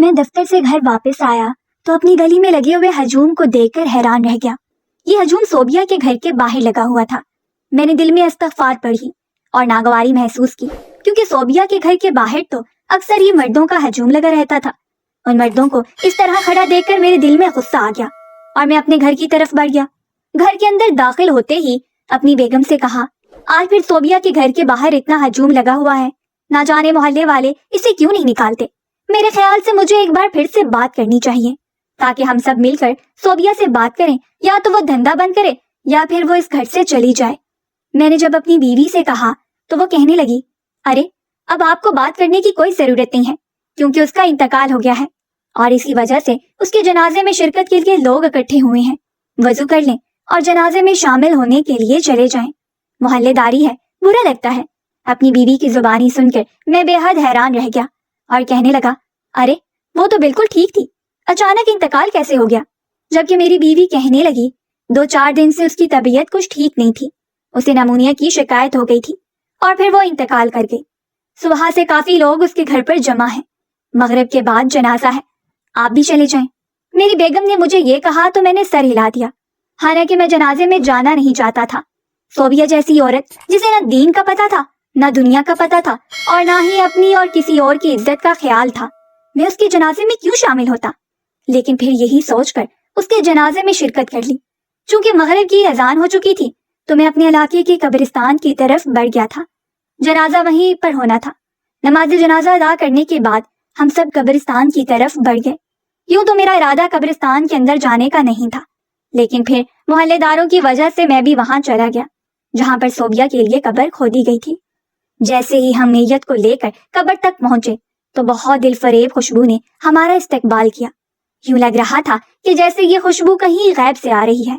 میں دفتر سے گھر واپس آیا تو اپنی گلی میں لگے ہوئے ہجوم کو دیکھ کر حیران رہ گیا۔ یہ ہجوم صوبیہ کے گھر کے باہر لگا ہوا تھا۔ میں نے دل میں استغفار پڑھی اور ناگواری محسوس کی، کیونکہ صوبیہ کے گھر کے باہر تو اکثر ہی مردوں کا ہجوم لگا رہتا تھا۔ ان مردوں کو اس طرح کھڑا دیکھ کر میرے دل میں غصہ آ گیا اور میں اپنے گھر کی طرف بڑھ گیا۔ گھر کے اندر داخل ہوتے ہی اپنی بیگم سے کہا، آج پھر صوبیہ کے گھر کے باہر اتنا ہجوم لگا ہوا ہے، نہ جانے محلے والے اسے کیوں نہیں نکالتے؟ میرے خیال سے مجھے ایک بار پھر سے بات کرنی چاہیے تاکہ ہم سب مل کر صوبیہ سے بات کریں، یا تو وہ دھندا بند کرے یا پھر وہ اس گھر سے چلی جائے۔ میں نے جب اپنی بیوی سے کہا تو وہ کہنے لگی، ارے اب آپ کو بات کرنے کی کوئی ضرورت نہیں ہے، کیونکہ اس کا انتقال ہو گیا ہے اور اسی وجہ سے اس کے جنازے میں شرکت کے لیے لوگ اکٹھے ہوئے ہیں۔ وضو کر لیں اور جنازے میں شامل ہونے کے لیے چلے جائیں۔ محلے داری ہے، برا لگتا ہے۔ اپنی بیوی کی زبانی سن کر میں بے حد حیران رہ گیا اور کہنے لگا، ارے وہ تو بالکل ٹھیک تھی، اچانک انتقال کیسے ہو گیا؟ جبکہ میری بیوی کہنے لگی، 2-4 دن سے اس کی طبیعت کچھ ٹھیک نہیں تھی، اسے نمونیا کی شکایت ہو گئی تھی اور پھر وہ انتقال کر گئی۔ صبح سے کافی لوگ اس کے گھر پر جمع ہیں، مغرب کے بعد جنازہ ہے، آپ بھی چلے جائیں۔ میری بیگم نے مجھے یہ کہا تو میں نے سر ہلا دیا، حالانکہ میں جنازے میں جانا نہیں چاہتا تھا۔ صوبیہ جیسی عورت جسے نہ دین کا پتہ تھا، نہ دنیا کا پتہ تھا اور نہ ہی اپنی اور کسی اور کی عزت کا خیال تھا، میں اس کے جنازے میں کیوں شامل ہوتا؟ لیکن پھر یہی سوچ کر اس کے جنازے میں شرکت کر لی۔ چونکہ مغرب کی اذان ہو چکی تھی تو میں اپنے علاقے کے قبرستان کی طرف بڑھ گیا تھا، جنازہ وہیں پر ہونا تھا۔ نماز جنازہ ادا کرنے کے بعد ہم سب قبرستان کی طرف بڑھ گئے۔ یوں تو میرا ارادہ قبرستان کے اندر جانے کا نہیں تھا، لیکن پھر محلے داروں کی وجہ سے میں بھی وہاں چلا گیا جہاں پر صوبیہ کے لیے قبر کھودی گئی تھی۔ جیسے ہی ہم میت کو لے کر قبر تک پہنچے تو بہت دل فریب خوشبو نے ہمارا استقبال کیا۔ یوں لگ رہا تھا کہ جیسے یہ خوشبو کہیں غیب سے آ رہی ہے،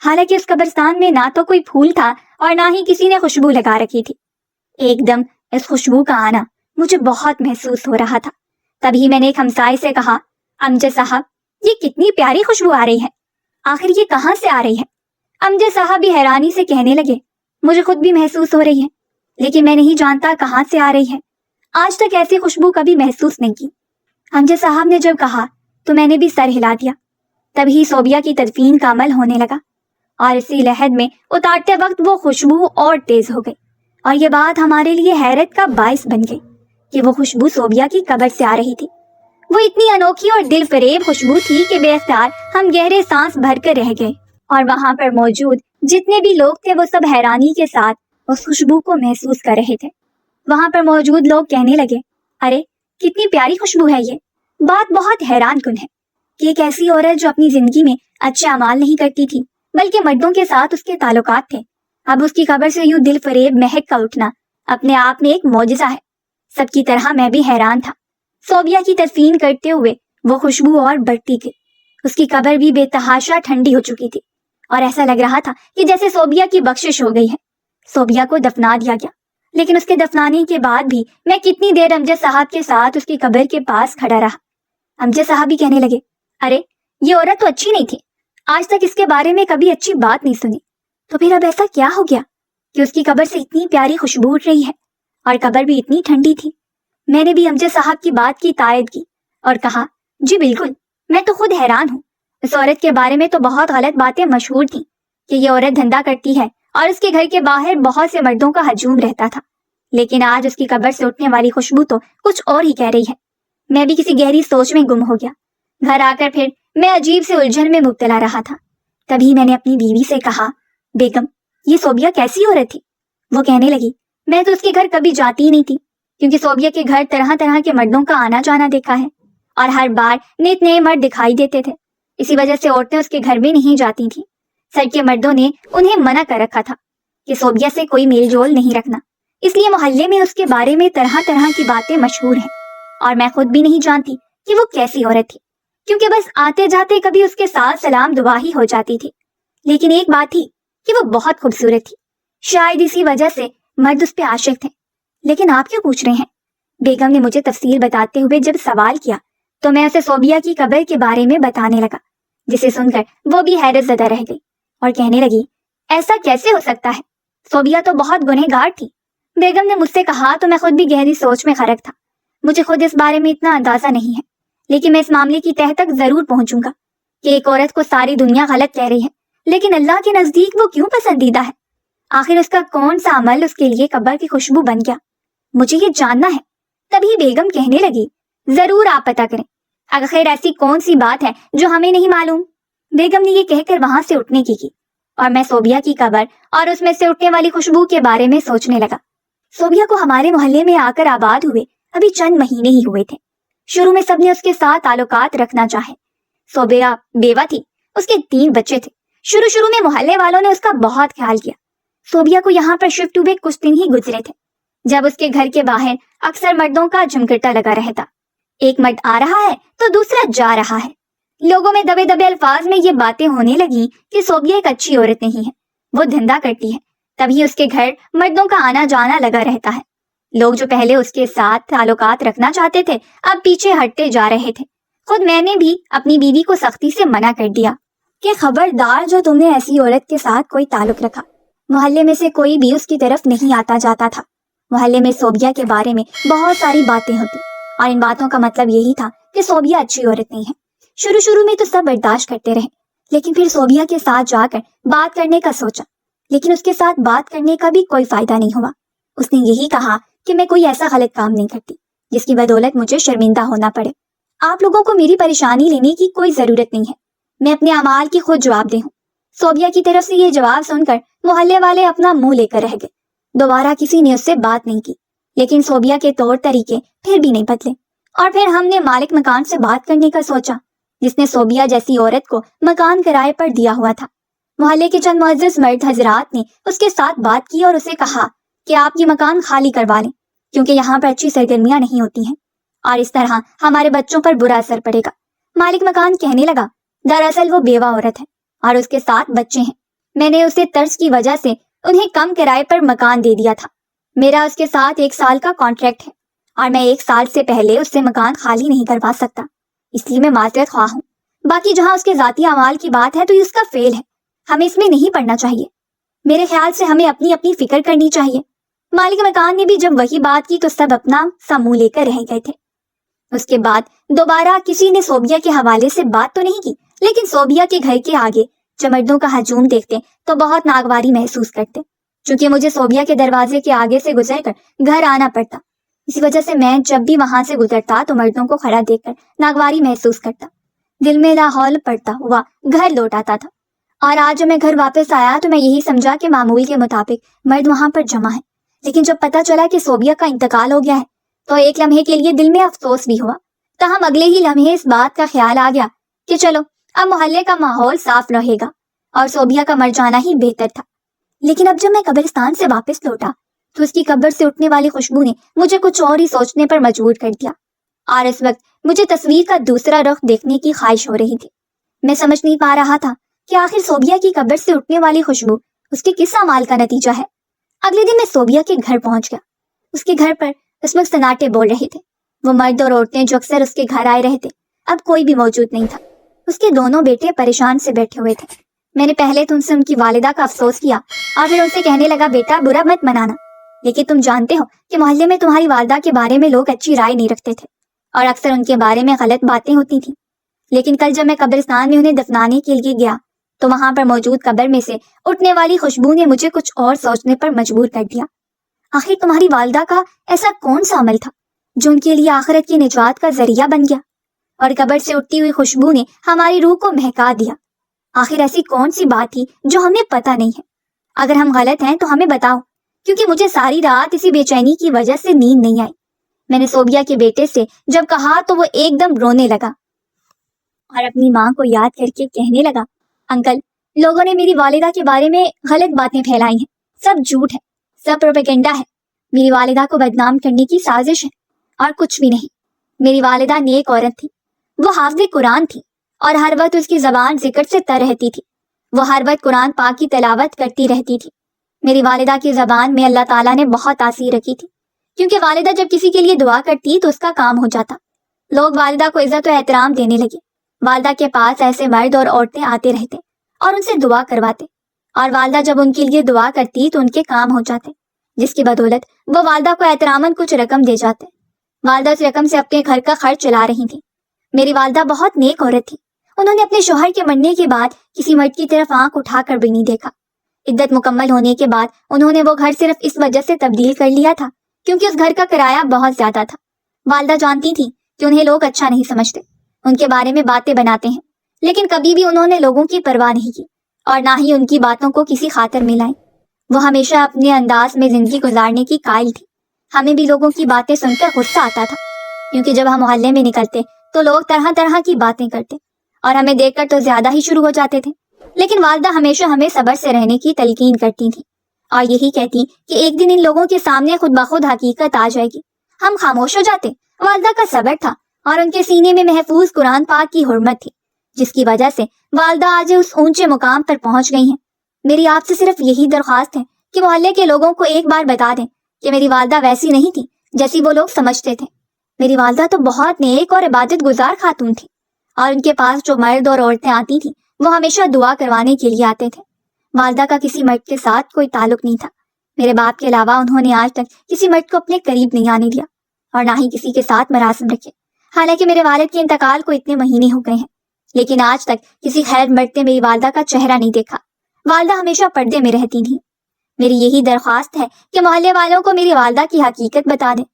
حالانکہ اس قبرستان میں نہ تو کوئی پھول تھا اور نہ ہی کسی نے خوشبو لگا رکھی تھی۔ ایک دم اس خوشبو کا آنا مجھے بہت محسوس ہو رہا تھا۔ تبھی میں نے ایک ہمسائے سے کہا، امجد صاحب یہ کتنی پیاری خوشبو آ رہی ہے، آخر یہ کہاں سے آ رہی ہے؟ امجد صاحب بھی حیرانی سے کہنے لگے، مجھے خود بھی محسوس ہو رہی ہے، لیکن میں نہیں جانتا کہاں سے آ رہی ہے، آج تک ایسی خوشبو کبھی محسوس نہیں کی۔ امجد صاحب نے جب کہا تو میں نے بھی سر ہلا دیا۔ تبھی صوبیہ کی تدفین کا عمل ہونے لگا اور اسی لحد میں اتارتے وقت وہ خوشبو اور تیز ہو گئی، اور یہ بات ہمارے لیے حیرت کا باعث بن گئی کہ وہ خوشبو صوبیہ کی قبر سے آ رہی تھی۔ وہ اتنی انوکھی اور دل فریب خوشبو تھی کہ بے اختیار ہم گہرے سانس بھر کر رہ گئے، اور وہاں پر موجود جتنے بھی لوگ تھے وہ سب حیرانی کے ساتھ اس خوشبو کو محسوس کر رہے تھے۔ وہاں پر موجود لوگ کہنے لگے، ارے کتنی پیاری خوشبو ہے یہ۔ بات بہت حیران کن ہے کہ ایک ایسی عورت جو اپنی زندگی میں اچھے اعمال نہیں کرتی تھی بلکہ مردوں کے ساتھ اس کے تعلقات تھے، اب اس کی قبر سے یوں دل فریب مہک کا اٹھنا اپنے آپ میں ایک معجزہ ہے۔ سب کی طرح میں بھی حیران تھا۔ صوبیہ کی تدفین کرتے ہوئے وہ خوشبو اور بڑھتی گئی، اس کی قبر بھی بے تحاشا ٹھنڈی ہو چکی تھی اور ایسا لگ رہا تھا کہ جیسے صوبیہ کی بخشش ہو گئی ہے۔ صوبیہ کو دفنا دیا گیا، لیکن اس کے دفنانے کے بعد بھی میں کتنی دیر امجد صاحب کے ساتھ اس کی قبر کے پاس کھڑا رہا۔ امجد صاحب بھی کہنے لگے، ارے یہ عورت تو اچھی نہیں تھی، آج تک اس کے بارے میں کبھی اچھی بات نہیں سنی، تو پھر اب ایسا کیا ہو گیا کہ اس کی قبر سے اتنی پیاری خوشبو اٹھ رہی ہے اور قبر بھی اتنی ٹھنڈی تھی؟ میں نے بھی امجد صاحب کی بات کی تائید کی اور کہا، جی بالکل، میں تو خود حیران ہوں۔ اس عورت کے بارے میں تو بہت غلط باتیں مشہور تھیں کہ یہ عورت دھندا کرتی ہے اور اس کے گھر کے باہر بہت سے مردوں کا ہجوم رہتا تھا، لیکن آج اس کی قبر سے اٹھنے والی خوشبو تو کچھ اور ہی کہہ رہی ہے۔ میں بھی کسی گہری سوچ میں گم ہو گیا۔ گھر آ کر پھر میں عجیب سے الجھن میں مبتلا رہا تھا۔ تبھی میں نے اپنی بیوی سے کہا، بیگم یہ صوبیہ کیسی عورت تھی؟ وہ کہنے لگی، میں تو اس کے گھر کبھی جاتی ہی نہیں تھی، کیونکہ صوبیہ کے گھر طرح طرح کے مردوں کا آنا جانا دیکھا ہے اور ہر بار نت نئے مرد دکھائی دیتے تھے، اسی وجہ سے عورتیں اس کے گھر میں نہیں جاتی تھیں۔ سر کے مردوں نے انہیں منع کر رکھا تھا کہ صوبیہ سے کوئی میل جول نہیں رکھنا، اس لیے محلے میں اس کے بارے میں طرح طرح کی باتیں مشہور ہیں، اور میں خود بھی نہیں جانتی کہ وہ کیسی عورت تھی، کیونکہ بس آتے جاتے کبھی اس کے ساتھ سلام دعا ہی ہو جاتی تھی۔ لیکن ایک بات تھی کہ وہ بہت خوبصورت تھی، شاید اسی وجہ سے مرد اس پہ عاشق تھے۔ لیکن آپ کیوں پوچھ رہے ہیں؟ بیگم نے مجھے تفصیل بتاتے ہوئے جب سوال کیا تو میں اسے صوبیہ کی قبر کے بارے میں بتانے لگا، جسے سن کر وہ بھی حیرت زدہ رہ گئی اور کہنے لگی، ایسا کیسے ہو سکتا ہے؟ صوبیہ تو بہت گنہگار تھی۔ بیگم نے مجھ سے کہا تو میں خود بھی گہری سوچ میں غرق تھا۔ مجھے خود اس بارے میں اتنا اندازہ نہیں ہے، لیکن میں اس معاملے کی تہہ تک ضرور پہنچوں گا کہ ایک عورت کو ساری دنیا غلط کہہ رہی ہے، لیکن اللہ کے نزدیک وہ کیوں پسندیدہ ہے؟ آخر اس کا کون سا عمل اس کے لیے قبر کی خوشبو بن گیا؟ مجھے یہ جاننا ہے۔ تبھی بیگم کہنے لگی، ضرور آپ پتہ کریں، آخر ایسی کون سی بات ہے جو ہمیں نہیں معلوم؟ بیگم نے یہ کہہ کر وہاں سے اٹھنے کی اور میں صوبیہ کی قبر اور اس میں سے اٹھنے والی خوشبو کے بارے میں سوچنے لگا۔ صوبیہ کو ہمارے محلے میں آ کر آباد ہوئے ابھی چند مہینے ہی ہوئے تھے۔ شروع میں سب نے اس کے ساتھ تعلقات رکھنا چاہے۔ صوبیہ بیوہ تھی، اس کے 3 بچے تھے۔ شروع میں محلے والوں نے اس کا بہت خیال کیا۔ صوبیہ کو یہاں پر شفٹ ہوئے کچھ دن ہی گزرے تھے جب اس کے گھر کے باہر اکثر مردوں کا جھمکٹا لگا رہتا، ایک مرد آ رہا ہے تو دوسرا جا رہا ہے۔ لوگوں میں دبے دبے الفاظ میں یہ باتیں ہونے لگی کہ صوبیہ ایک اچھی عورت نہیں ہے، وہ دھندا کرتی ہے، تبھی اس کے گھر مردوں کا آنا جانا لگا رہتا ہے۔ لوگ جو پہلے اس کے ساتھ تعلقات رکھنا چاہتے تھے اب پیچھے ہٹتے جا رہے تھے۔ خود میں نے بھی اپنی بیوی کو سختی سے منع کر دیا کہ خبردار جو تم نے ایسی عورت کے ساتھ کوئی تعلق رکھا۔ محلے میں سے کوئی بھی اس کی طرف نہیں آتا جاتا تھا۔ محلے میں صوبیہ کے بارے میں بہت ساری باتیں ہوتی اور ان باتوں کا مطلب یہی تھا کہ صوبیہ اچھی عورت نہیں ہے۔ شروع میں تو سب برداشت کرتے رہے، لیکن پھر صوبیہ کے ساتھ جا کر بات کرنے کا سوچا، لیکن اس کے ساتھ بات کرنے کا بھی کوئی فائدہ نہیں ہوا۔ اس نے یہی کہا کہ میں کوئی ایسا غلط کام نہیں کرتی جس کی بدولت مجھے شرمندہ ہونا پڑے۔ آپ لوگوں کو میری پریشانی لینے کی کوئی ضرورت نہیں ہے، میں اپنے اعمال کی خود جواب دہ ہوں۔ صوبیہ کی طرف سے یہ جواب سن کر محلے والے اپنا منہ لے کر رہ گئے۔ دوبارہ کسی نے اس سے بات نہیں کی، لیکن صوبیہ کے طور طریقے پھر بھی نہیں بدلے، اور پھر ہم نے مالک مکان سے بات کرنے کا سوچا جس نے صوبیہ جیسی عورت کو مکان کرائے پر دیا ہوا تھا۔ محلے کے چند معزز مرد حضرات نے اس کے ساتھ بات کی اور اسے کہا کہ آپ یہ مکان خالی کروا لیں کیونکہ یہاں پر اچھی سرگرمیاں نہیں ہوتی ہیں اور اس طرح ہمارے بچوں پر برا اثر پڑے گا۔ مالک مکان کہنے لگا، دراصل وہ بیوہ عورت ہے اور اس کے ساتھ بچے ہیں، میں نے اسے طرز کی وجہ سے انہیں کم کرائے پر مکان دے دیا تھا۔ میرا اس کے ساتھ 1 سال کا کانٹریکٹ ہے اور میں 1 سال سے پہلے اس سے مکان خالی نہیں کروا سکتا، اس لیے میں معذرت خواہ ہوں۔ باقی جہاں اس کے ذاتی اعمال کی بات ہے تو یہ اس کا فعل ہے، ہمیں اس میں نہیں پڑنا چاہیے۔ میرے خیال سے ہمیں اپنی فکر کرنی چاہیے۔ مالک مکان نے بھی جب وہی بات کی تو سب اپنا سا منہ لے کر رہ گئے تھے۔ اس کے بعد دوبارہ کسی نے صوبیہ کے حوالے سے بات تو نہیں کی، لیکن صوبیہ کے گھر کے آگے جب مردوں کا ہجوم دیکھتے تو بہت ناگواری محسوس کرتے، چونکہ مجھے صوبیہ کے دروازے کے آگے سے گزر کر گھر آنا پڑتا۔ اسی وجہ سے میں جب بھی وہاں سے گزرتا تو مردوں کو کھڑا دیکھ کر ناگواری محسوس کرتا، دل میں لاحول پڑتا ہوا گھر لوٹ آتا تھا۔ اور آج جب میں گھر واپس آیا تو میں یہی سمجھا کہ معمول کے مطابق مرد وہاں پر جمع ہے، لیکن جب پتہ چلا کہ صوبیہ کا انتقال ہو گیا ہے تو ایک لمحے کے لیے دل میں افسوس بھی ہوا۔ تاہم اگلے ہی لمحے اس بات کا خیال آ گیا کہ چلو اب محلے کا ماحول صاف رہے گا اور صوبیہ کا مر جانا ہی بہتر تھا۔ لیکن اب جب میں قبرستان سے واپس لوٹا تو اس کی قبر سے اٹھنے والی خوشبو نے مجھے کچھ اور ہی سوچنے پر مجبور کر دیا، اور اس وقت مجھے تصویر کا دوسرا رخ دیکھنے کی خواہش ہو رہی تھی۔ میں سمجھ نہیں پا رہا تھا کہ آخر صوبیہ کی قبر سے اٹھنے والی خوشبو اس کے کس اعمال کا نتیجہ ہے۔ اگلے دن میں صوبیہ کے گھر پہنچ گیا۔ اس کے گھر پر اس وقت سناٹے بول رہے تھے۔ وہ مرد اور عورتیں جو اکثر اس کے گھر آئے رہے تھے اب کوئی بھی موجود نہیں تھا۔ اس کے دونوں بیٹے پریشان سے بیٹھے ہوئے تھے۔ میں نے پہلے تو ان سے ان کی والدہ کا افسوس کیا اور پھر ان سے کہنے لگا، بیٹا برا مت منانا، لیکن تم جانتے ہو کہ محلے میں تمہاری والدہ کے بارے میں لوگ اچھی رائے نہیں رکھتے تھے اور اکثر ان کے بارے میں غلط باتیں ہوتی تھیں۔ لیکن کل جب میں قبرستان میں انہیں دفنانے کے لیے گیا تو وہاں پر موجود قبر میں سے اٹھنے والی خوشبو نے مجھے کچھ اور سوچنے پر مجبور کر دیا۔ آخر تمہاری والدہ کا ایسا کون سا عمل تھا جو ان کے لیے آخرت کی نجات کا ذریعہ بن گیا، اور قبر سے اٹھتی ہوئی خوشبو نے ہماری روح کو مہکا دیا؟ آخر ایسی کون سی بات تھی جو ہمیں پتہ نہیں ہے؟ اگر ہم غلط ہیں تو ہمیں بتاؤ، کیونکہ مجھے ساری رات اسی بے چینی کی وجہ سے نیند نہیں آئی۔ میں نے صوبیہ کے بیٹے سے جب کہا تو وہ ایک دم رونے لگا اور اپنی ماں کو یاد کر کے کہنے لگا، انکل، لوگوں نے میری والدہ کے بارے میں غلط باتیں پھیلائی ہیں، سب جھوٹ ہے، سب پروپیگنڈا ہے، میری والدہ کو بدنام کرنے کی سازش ہے اور کچھ بھی نہیں۔ میری والدہ نیک عورت تھی، وہ حافظ قرآن تھی اور ہر وقت اس کی زبان ذکر سے تر رہتی تھی، وہ ہر وقت قرآن پاک کی تلاوت کرتی رہتی تھی۔ میری والدہ کی زبان میں اللہ تعالیٰ نے بہت تاثیر رکھی تھی، کیونکہ والدہ جب کسی کے لیے دعا کرتی تو اس کا کام ہو جاتا۔ لوگ والدہ کو عزت و احترام دینے لگے۔ والدہ کے پاس ایسے مرد اور عورتیں آتے رہتے اور ان سے دعا کرواتے، اور والدہ جب ان کے لیے دعا کرتی تو ان کے کام ہو جاتے، جس کی بدولت وہ والدہ کو احتراماً کچھ رقم دے جاتے۔ والدہ اس رقم سے اپنے گھر کا خرچ چلا رہی تھی۔ میری والدہ بہت نیک عورت تھی. انہوں نے اپنے شوہر کے مرنے کے بعد کسی مرد کی طرف آنکھ اٹھا کر بھی نہیں دیکھا. عدت مکمل ہونے کے بعد انہوں نے وہ گھر صرف اس وجہ سے تبدیل کر لیا تھا کیونکہ اس گھر کا کرایہ بہت زیادہ تھا. والدہ جانتی تھی کہ انہیں لوگ اچھا نہیں سمجھتے, ان کے بارے میں باتیں بناتے ہیں, لیکن کبھی بھی انہوں نے لوگوں کی پرواہ نہیں کی اور نہ ہی ان کی باتوں کو کسی خاطر میں لائیں. وہ ہمیشہ اپنے انداز میں زندگی گزارنے کی قائل تھی. ہمیں بھی لوگوں کی باتیں سن کر غصہ آتا تھا کیونکہ جب ہم محلے میں نکلتے تو لوگ طرح طرح کی باتیں کرتے اور ہمیں دیکھ کر تو زیادہ ہی شروع ہو جاتے تھے. لیکن والدہ ہمیشہ ہمیں صبر سے رہنے کی تلقین کرتی تھی اور یہی کہتی کہ ایک دن ان لوگوں کے سامنے خود بخود حقیقت آ جائے گی. ہم خاموش ہو جاتے. والدہ کا صبر تھا اور ان کے سینے میں محفوظ قرآن پاک کی حرمت تھی, جس کی وجہ سے والدہ آج اس اونچے مقام پر پہنچ گئی ہیں. میری آپ سے صرف یہی درخواست ہے کہ محلے کے لوگوں کو ایک بار بتا دیں کہ میری والدہ ویسی نہیں تھی جیسی وہ لوگ سمجھتے تھے. میری والدہ تو بہت نیک اور عبادت گزار خاتون تھی اور ان کے پاس جو مرد اور عورتیں آتی تھیں وہ ہمیشہ دعا کروانے کے لیے آتے تھے. والدہ کا کسی مرد کے ساتھ کوئی تعلق نہیں تھا. میرے باپ کے علاوہ انہوں نے آج تک کسی مرد کو اپنے قریب نہیں آنے دیا اور نہ ہی کسی کے ساتھ مراسم رکھے. حالانکہ میرے والد کے انتقال کو اتنے مہینے ہو گئے ہیں, لیکن آج تک کسی خیر مرد نے میری والدہ کا چہرہ نہیں دیکھا. والدہ ہمیشہ پردے میں رہتی تھیں. میری یہی درخواست ہے کہ محلے والوں کو میری والدہ کی حقیقت بتا دیں.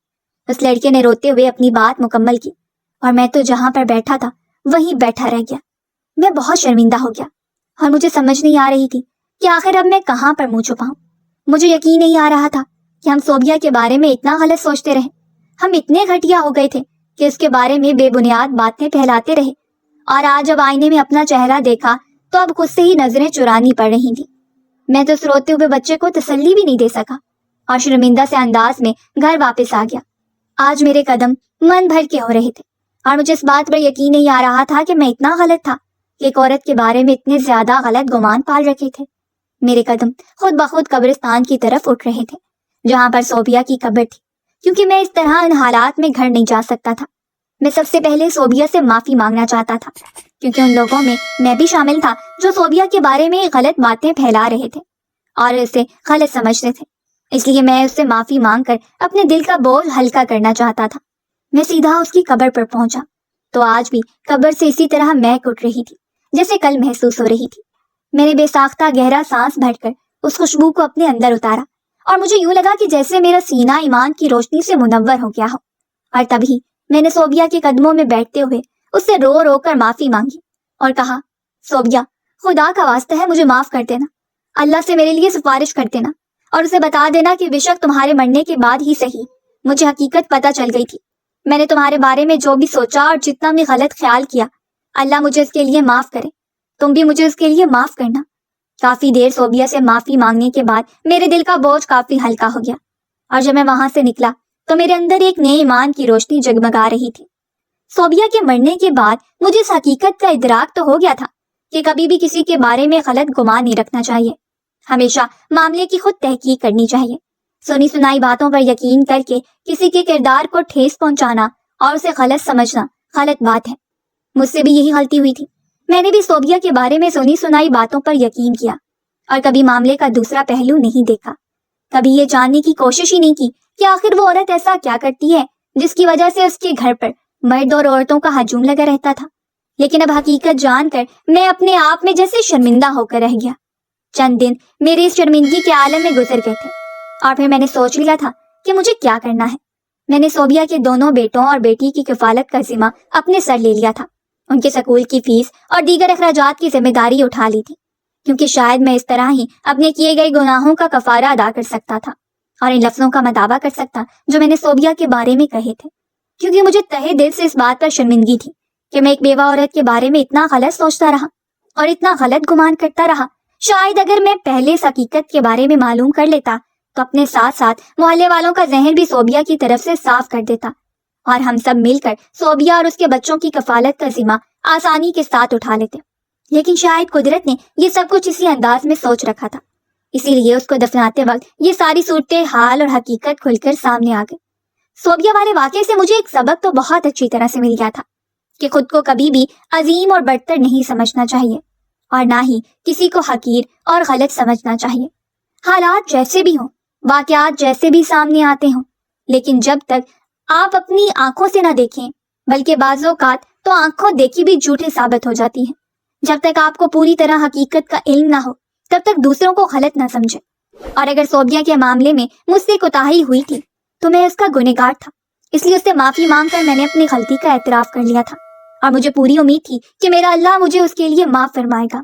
اس لڑکے نے روتے ہوئے اپنی بات مکمل کی اور میں تو جہاں پر بیٹھا تھا وہیں بیٹھا رہ گیا. میں بہت شرمندہ ہو گیا اور مجھے سمجھ نہیں آ رہی تھی کہ آخر اب میں کہاں پر منہ چھپاؤں. مجھے یقین نہیں آ رہا تھا کہ ہم صوبیہ کے بارے میں اتنا غلط سوچتے رہے. ہم اتنے گھٹیا ہو گئے تھے کہ اس کے بارے میں بے بنیاد باتیں پھیلاتے رہے, اور آج جب آئینے میں اپنا چہرہ دیکھا تو اب خود سے ہی نظریں چرانی پڑ رہی تھیں. میں تو اس روتے ہوئے بچے کو تسلی بھی نہیں دے سکا اور شرمندہ سے انداز میں گھر واپس آ گیا. آج میرے قدم من بھر کے ہو رہے تھے اور مجھے اس بات پر یقین نہیں آ رہا تھا کہ میں اتنا غلط تھا کہ ایک عورت کے بارے میں اتنے زیادہ غلط گمان پال رکھے تھے. میرے قدم خود بخود قبرستان کی طرف اٹھ رہے تھے جہاں پر صوبیہ کی قبر تھی, کیونکہ میں اس طرح ان حالات میں گھر نہیں جا سکتا تھا. میں سب سے پہلے صوبیہ سے معافی مانگنا چاہتا تھا کیونکہ ان لوگوں میں بھی شامل تھا جو صوبیہ کے بارے میں غلط باتیں پھیلا رہے تھے اور اسے غلط سمجھتے تھے. اس لیے میں اس سے معافی مانگ کر اپنے دل کا بوجھ ہلکا کرنا چاہتا تھا. میں سیدھا اس کی قبر پر پہنچا تو آج بھی قبر سے اسی طرح مہک اٹھ رہی تھی جیسے کل محسوس ہو رہی تھی. میں نے بے ساختہ گہرا سانس بھر کر اس خوشبو کو اپنے اندر اتارا اور مجھے یوں لگا کہ جیسے میرا سینہ ایمان کی روشنی سے منور ہو گیا ہو. اور تبھی میں نے صوبیہ کے قدموں میں بیٹھتے ہوئے اس سے رو رو کر معافی مانگی اور کہا, صوبیہ, خدا کا واسطہ ہے مجھے معاف کر دینا. اللہ سے میرے لیے سفارش کر دینا اور اسے بتا دینا کہ بے شک تمہارے مرنے کے بعد ہی صحیح مجھے حقیقت پتہ چل گئی تھی. میں نے تمہارے بارے میں جو بھی سوچا اور جتنا بھی غلط خیال کیا, اللہ مجھے اس کے لیے معاف کرے. تم بھی مجھے اس کے لیے معاف کرنا. کافی دیر صوبیہ سے معافی مانگنے کے بعد میرے دل کا بوجھ کافی ہلکا ہو گیا اور جب میں وہاں سے نکلا تو میرے اندر ایک نئے ایمان کی روشنی جگمگا رہی تھی. صوبیہ کے مرنے کے بعد مجھے اس حقیقت کا ادراک تو ہو گیا تھا کہ کبھی بھی کسی کے بارے میں غلط گمان نہیں رکھنا چاہیے. ہمیشہ معاملے کی خود تحقیق کرنی چاہیے. سنی سنائی باتوں پر یقین کر کے کسی کے کردار کو ٹھیس پہنچانا اور اسے غلط سمجھنا غلط بات ہے. مجھ سے بھی یہی غلطی ہوئی تھی. میں نے بھی صوبیہ کے بارے میں سنی سنائی باتوں پر یقین کیا اور کبھی معاملے کا دوسرا پہلو نہیں دیکھا. کبھی یہ جاننے کی کوشش ہی نہیں کی کہ آخر وہ عورت ایسا کیا کرتی ہے جس کی وجہ سے اس کے گھر پر مرد اور عورتوں کا ہجوم لگا رہتا تھا. لیکن اب حقیقت جان کر میں اپنے آپ میں جیسے شرمندہ ہو کر رہ گیا. چند دن میرے اس شرمندگی کے عالم میں گزر گئے تھے اور پھر میں نے سوچ لیا تھا کہ مجھے کیا کرنا ہے. میں نے صوبیہ کے دونوں بیٹوں اور بیٹی کی کفالت کا ذمہ اپنے سر لے لیا تھا. ان کے سکول کی فیس اور دیگر اخراجات کی ذمہ داری اٹھا لی تھی کیونکہ شاید میں اس طرح ہی اپنے کیے گئے گناہوں کا کفارہ ادا کر سکتا تھا اور ان لفظوں کا مداوع کر سکتا جو میں نے صوبیہ کے بارے میں کہے تھے. کیونکہ مجھے تہہ دل سے اس بات پر شرمندگی تھی کہ میں ایک بیوہ عورت کے بارے میں اتنا غلط سوچتا رہا اور اتنا غلط گمان کرتا رہا. شاید اگر میں پہلے اس حقیقت کے بارے میں معلوم کر لیتا تو اپنے ساتھ ساتھ محلے والوں کا ذہن بھی صوبیہ کی طرف سے صاف کر دیتا اور ہم سب مل کر صوبیہ اور اس کے بچوں کی کفالت کا ذمہ آسانی کے ساتھ اٹھا لیتے. لیکن شاید قدرت نے یہ سب کچھ اسی انداز میں سوچ رکھا تھا, اسی لیے اس کو دفناتے وقت یہ ساری صورتیں حال اور حقیقت کھل کر سامنے آ گئی. صوبیہ والے واقعے سے مجھے ایک سبق تو بہت اچھی طرح سے مل گیا تھا کہ خود کو کبھی بھی عظیم اور برتر نہیں سمجھنا چاہیے اور نہ ہی کسی کو حقیر اور غلط سمجھنا چاہیے. حالات جیسے بھی ہوں, واقعات جیسے بھی سامنے آتے ہوں, لیکن جب تک آپ اپنی آنکھوں سے نہ دیکھیں بلکہ بعض اوقات تو آنکھوں دیکھی بھی جھوٹے ثابت ہو جاتی ہیں۔ جب تک آپ کو پوری طرح حقیقت کا علم نہ ہو تب تک دوسروں کو غلط نہ سمجھے۔ اور اگر صوبیہ کے معاملے میں مجھ سے کوتاہی ہوئی تھی تو میں اس کا گنہگار تھا، اس لیے اس سے معافی مانگ کر میں نے اپنی غلطی کا اعتراف کر لیا تھا، اور مجھے پوری امید تھی کہ میرا اللہ مجھے اس کے لیے معاف فرمائے گا۔